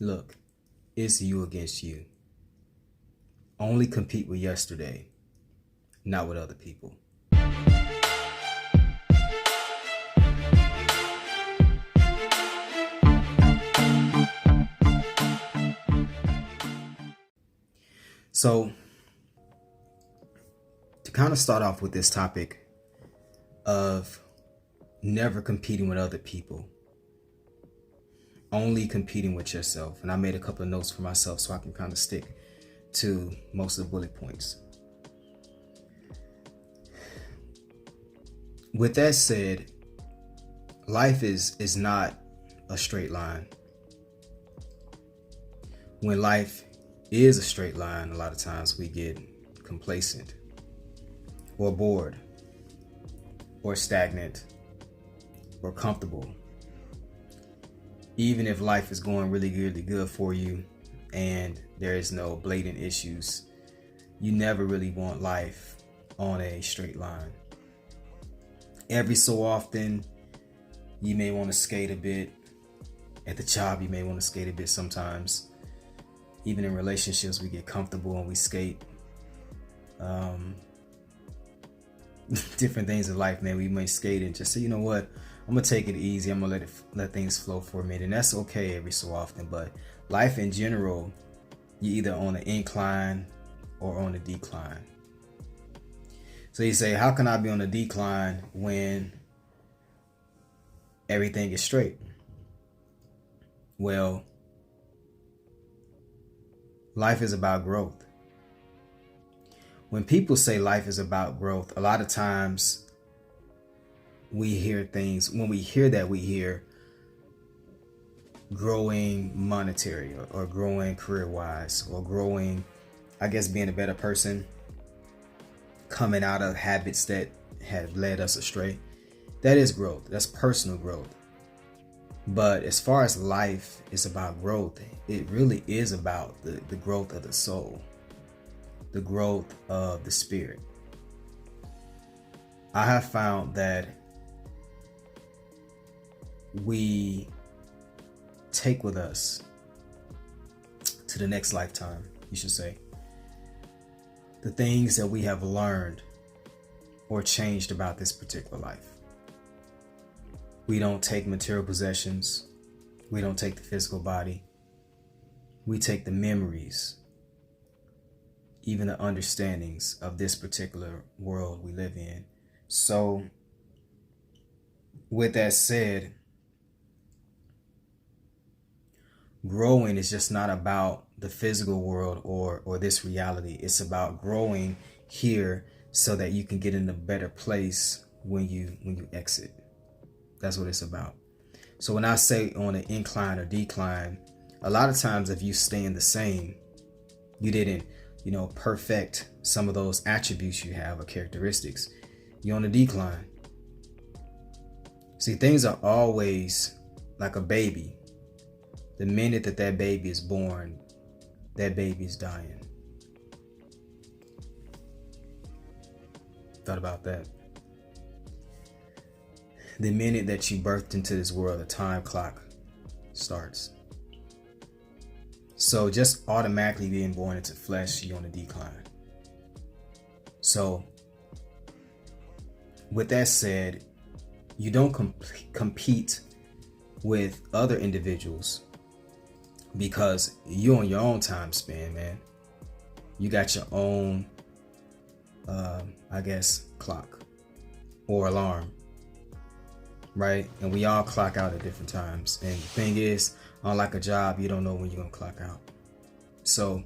Look, it's you against you. Only compete with yesterday, not with other people. So, to kind of start off with this topic of never competing with other people, only competing with yourself. And I made a couple of notes for myself so I can kind of stick to most of the bullet points. With that said, life is not a straight line. When life is a straight line, a lot of times we get complacent or bored or stagnant or comfortable. Even if life is going really, really good for you and there is no blatant issues, you never really want life on a straight line. Every so often, you may want to skate a bit. At the job, you may want to skate a bit sometimes. Even in relationships, we get comfortable and we skate. Different things in life, man, we may skate and just say, you know what, I'm gonna take it easy. I'm gonna let things flow for a minute, and that's okay every so often. But life in general, you're either on an incline or on a decline. So you say, how can I be on a decline when everything is straight? Well, life is about growth. When people say life is about growth, a lot of times we hear things. When we hear that, we hear growing monetary or growing career-wise or growing, I guess, being a better person, coming out of habits that have led us astray. That is growth. That's personal growth. But as far as life is about growth, it really is about the growth of the soul, the growth of the spirit. I have found that we take with us to the next lifetime, you should say, the things that we have learned or changed about this particular life. We don't take material possessions. We don't take the physical body. We take the memories, even the understandings of this particular world we live in. So, with that said, growing is just not about the physical world or this reality. It's about growing here so that you can get in a better place when you exit. That's what it's about. So when I say on an incline or decline, a lot of times if you stay in the same, you didn't, perfect some of those attributes you have or characteristics, you're on a decline. See, things are always like a baby. The minute that baby is born, that baby is dying. Thought about that. The minute that you birthed into this world, the time clock starts. So just automatically being born into flesh, you're on a decline. So with that said, you don't compete with other individuals because you're on your own time span, man. You got your own, clock or alarm. Right? And we all clock out at different times. And the thing is, unlike a job, you don't know when you're going to clock out. So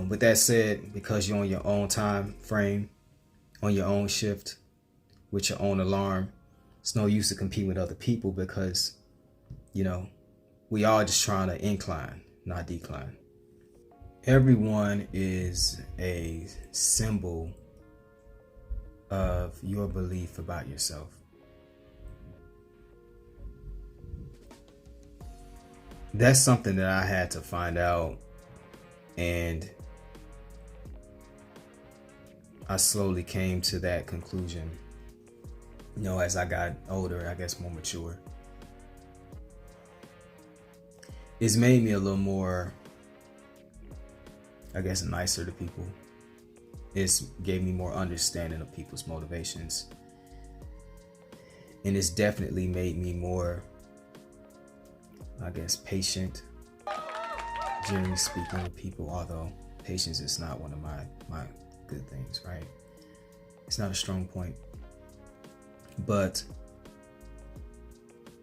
with that said, because you're on your own time frame, on your own shift, with your own alarm, it's no use to compete with other people because, we all just trying to incline, not decline. Everyone is a symbol of your belief about yourself. That's something that I had to find out, and I slowly came to that conclusion, as I got older, I guess more mature. it's made me a little more, I guess, nicer to people. It's gave me more understanding of people's motivations. And it's definitely made me more, I guess, patient, generally speaking, with people, although patience is not one of my good things, right? It's not a strong point. But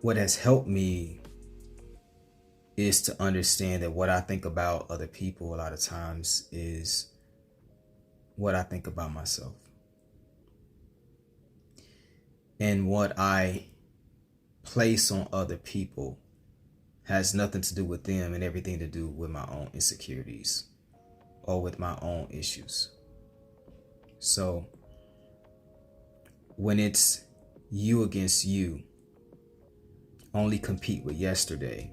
what has helped me is to understand that what I think about other people a lot of times is what I think about myself. And what I place on other people has nothing to do with them and everything to do with my own insecurities or with my own issues. So when it's you against you, only compete with yesterday,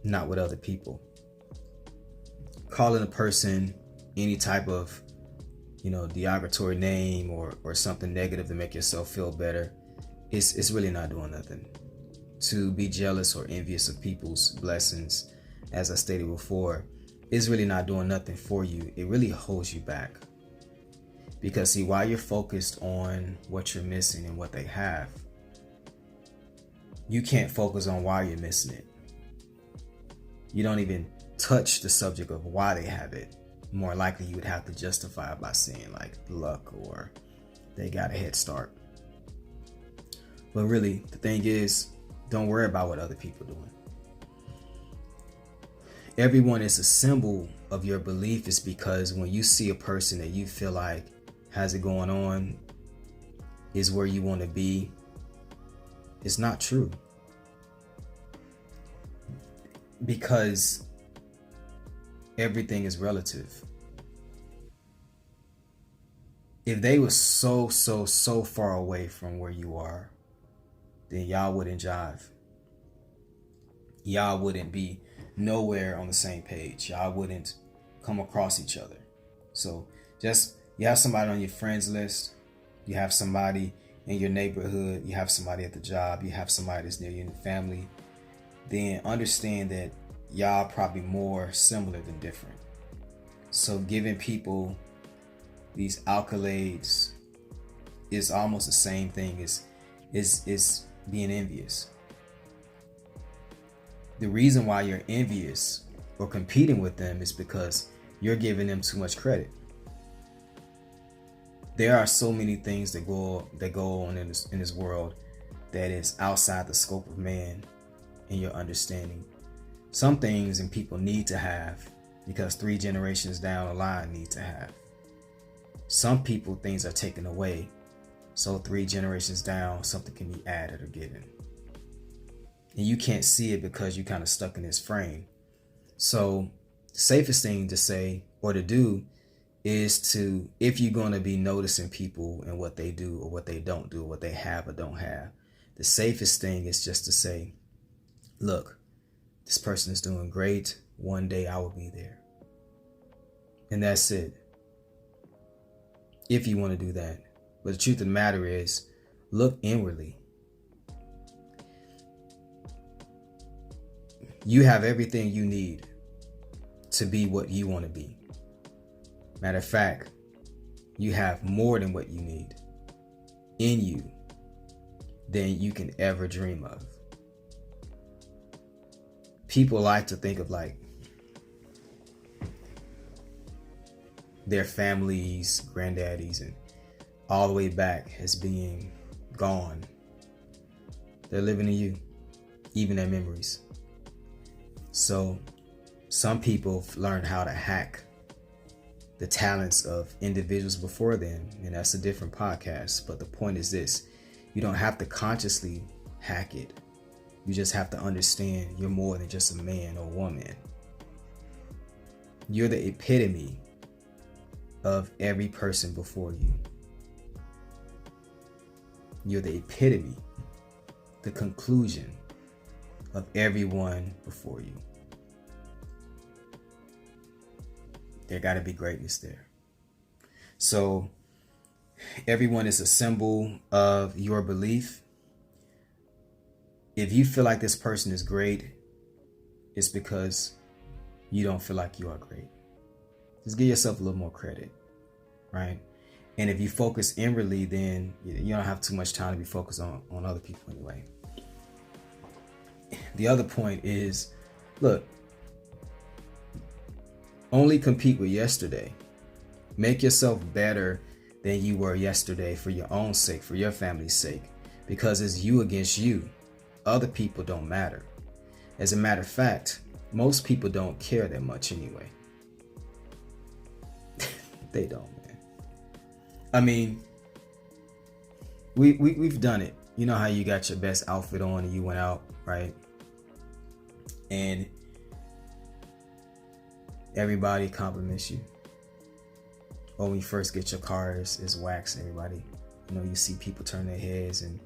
not with other people. Calling a person any type of, derogatory name or something negative to make yourself feel better, it's really not doing nothing. To be jealous or envious of people's blessings, as I stated before, is really not doing nothing for you. It really holds you back. Because see, while you're focused on what you're missing and what they have, you can't focus on why you're missing it. You don't even touch the subject of why they have it. More likely you would have to justify it by saying like luck or they got a head start. But really, the thing is, don't worry about what other people are doing. Everyone is a symbol of your belief. Is because when you see a person that you feel like has it going on, is where you want to be, it's not true. Because everything is relative. If they were so far away from where you are, then y'all wouldn't jive. Y'all wouldn't be nowhere on the same page. Y'all wouldn't come across each other. So just, you have somebody on your friends list, you have somebody in your neighborhood, you have somebody at the job, you have somebody that's near you in the family, then understand that y'all probably more similar than different. So giving people these accolades is almost the same thing as is being envious. The reason why you're envious or competing with them is because you're giving them too much credit. There are so many things that go on in this world that is outside the scope of man and your understanding. Some things and people need to have because 3 generations down the line need to have. Some people, things are taken away, so 3 generations down, something can be added or given. And you can't see it because you're kind of stuck in this frame. So the safest thing to say or to do is to, if you're going to be noticing people and what they do or what they don't do, what they have or don't have, the safest thing is just to say, look, this person is doing great. One day I will be there. And that's it. If you want to do that. But the truth of the matter is, look inwardly. You have everything you need to be what you want to be. Matter of fact, you have more than what you need in you than you can ever dream of. People like to think of like their families, granddaddies, and all the way back as being gone. They're living in you, even their memories. So some people learn how to hack the talents of individuals before them, and that's a different podcast. But the point is this: you don't have to consciously hack it. You just have to understand you're more than just a man or woman. You're the epitome of every person before you. You're the epitome, the conclusion of everyone before you. There got to be greatness there. So everyone is a symbol of your belief. If you feel like this person is great, it's because you don't feel like you are great. Just give yourself a little more credit, right? And if you focus inwardly, then you don't have too much time to be focused on other people anyway. The other point is, look, only compete with yesterday. Make yourself better than you were yesterday for your own sake, for your family's sake, because it's you against you. Other people don't matter. As a matter of fact, most people don't care that much anyway. They don't, man. I mean, we've done it. You know how you got your best outfit on and you went out, right? And everybody compliments you. Or when you first get your car, it's wax. Everybody, you see people turn their heads and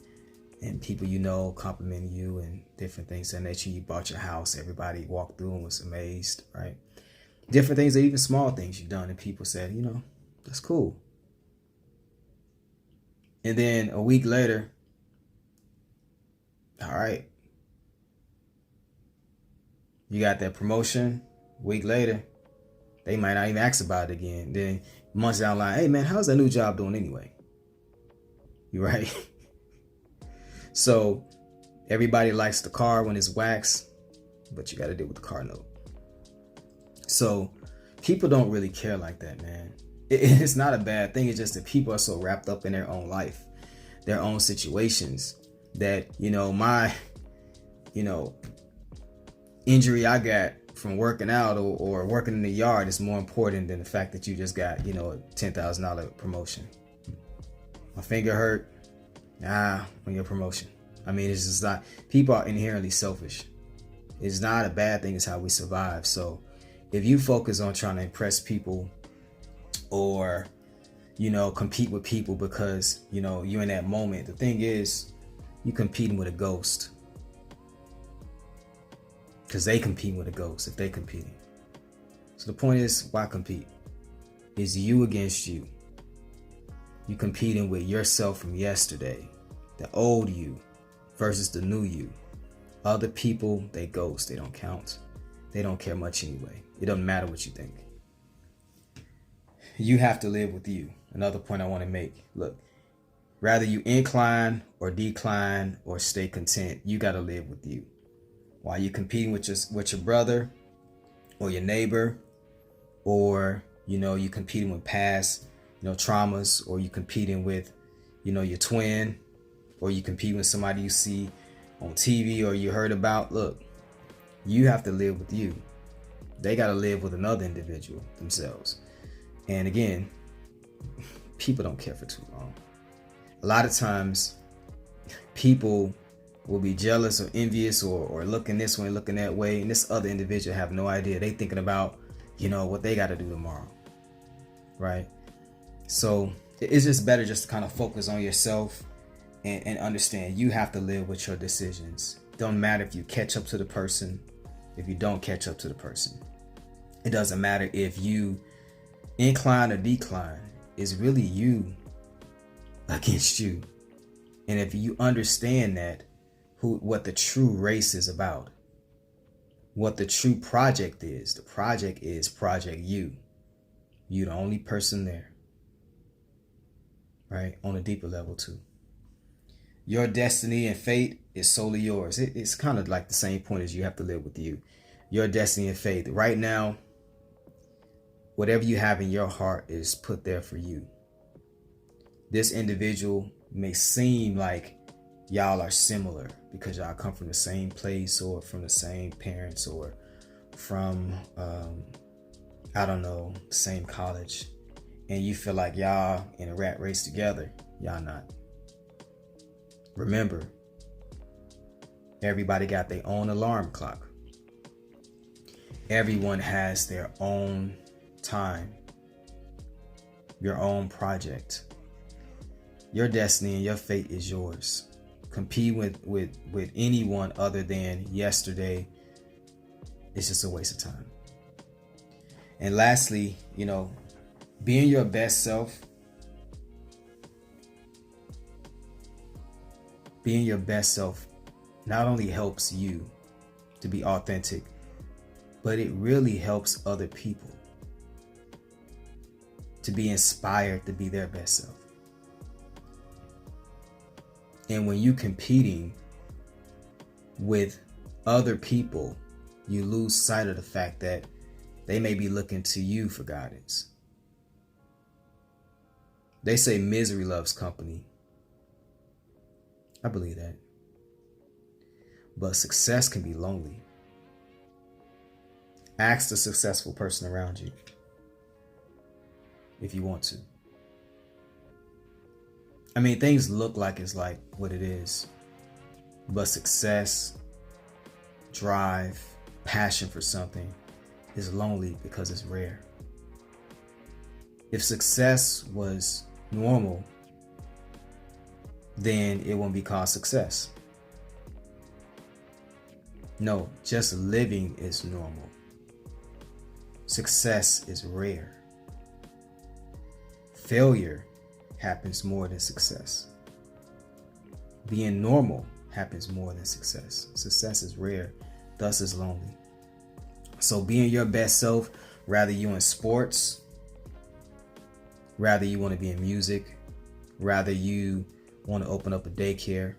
people complimenting you and different things. And that you bought your house, everybody walked through and was amazed, right? Different things, or even small things you've done, and people said, that's cool. And then a week later, all right, you got that promotion. A week later, they might not even ask about it again. Then months down the line, hey man, how's that new job doing anyway? You right? So everybody likes the car when it's wax, but you got to deal with the car note. So people don't really care like that, man. It's not a bad thing. It's just that people are so wrapped up in their own life, their own situations, that, my, injury I got from working out or working in the yard is more important than the fact that you just got, a $10,000 promotion. My finger hurt. On your promotion. I mean, it's just not, people are inherently selfish. It's not a bad thing. It's how we survive. So if you focus on trying to impress people or, compete with people because, you're in that moment, the thing is, you're competing with a ghost. Because they competing with a ghost if they competing. So the point is, why compete? It's you against you. You competing with yourself from yesterday, the old you versus the new you. Other people, they ghost. They don't count. They don't care much anyway. It doesn't matter what you think. You have to live with you. Another point I want to make. Look, rather you incline or decline or stay content, you got to live with you. While you're competing with your brother or your neighbor, or you're competing with past traumas, or you're competing with your twin, or you competing with somebody you see on TV or you heard about. Look, you have to live with you. They got to live with another individual themselves. And again, people don't care for too long. A lot of times people will be jealous or envious or looking this way, looking that way, and this other individual have no idea. They thinking about, what they got to do tomorrow, right? So it's just better just to kind of focus on yourself and understand you have to live with your decisions. Don't matter if you catch up to the person, if you don't catch up to the person. It doesn't matter if you incline or decline. It's really you against you. And if you understand that, what the true race is about, what the true project is, the project is Project You. You the only person there, right? On a deeper level too. Your destiny and fate is solely yours. It's kind of like the same point as you have to live with you. Your destiny and fate. Right now, whatever you have in your heart is put there for you. This individual may seem like y'all are similar because y'all come from the same place or from the same parents or from, the same college. And you feel like y'all in a rat race together. Y'all not. Remember, everybody got their own alarm clock. Everyone has their own time, your own project. Your destiny and your fate is yours. Compete with anyone other than yesterday. It's just a waste of time. And lastly, being your best self. Being your best self not only helps you to be authentic, but it really helps other people to be inspired to be their best self. And when you're competing with other people, you lose sight of the fact that they may be looking to you for guidance. They say misery loves company. I believe that. But success can be lonely. Ask the successful person around you if you want to. I mean, things look like it's like what it is, but success, drive, passion for something is lonely because it's rare. If success was normal, then it won't be called success. No, just living is normal. Success is rare. Failure happens more than success. Being normal happens more than success. Success is rare, thus is lonely. So being your best self, rather you in sports, rather you want to be in music, rather you want to open up a daycare,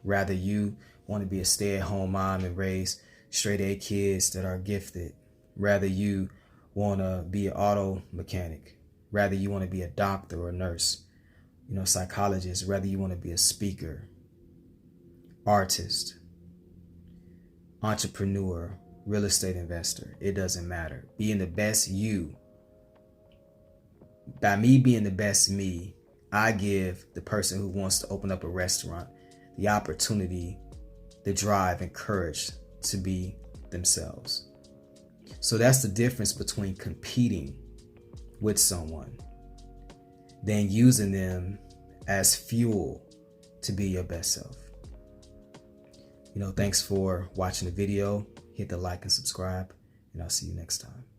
rather you want to be a stay-at-home mom and raise straight-A kids that are gifted, rather you want to be an auto mechanic, rather you want to be a doctor or a nurse, psychologist, rather you want to be a speaker, artist, entrepreneur, real estate investor. It doesn't matter. Being the best you. By me being the best me, I give the person who wants to open up a restaurant the opportunity, the drive, and courage to be themselves. So that's the difference between competing with someone than using them as fuel to be your best self. Thanks for watching the video. Hit the like and subscribe, and I'll see you next time.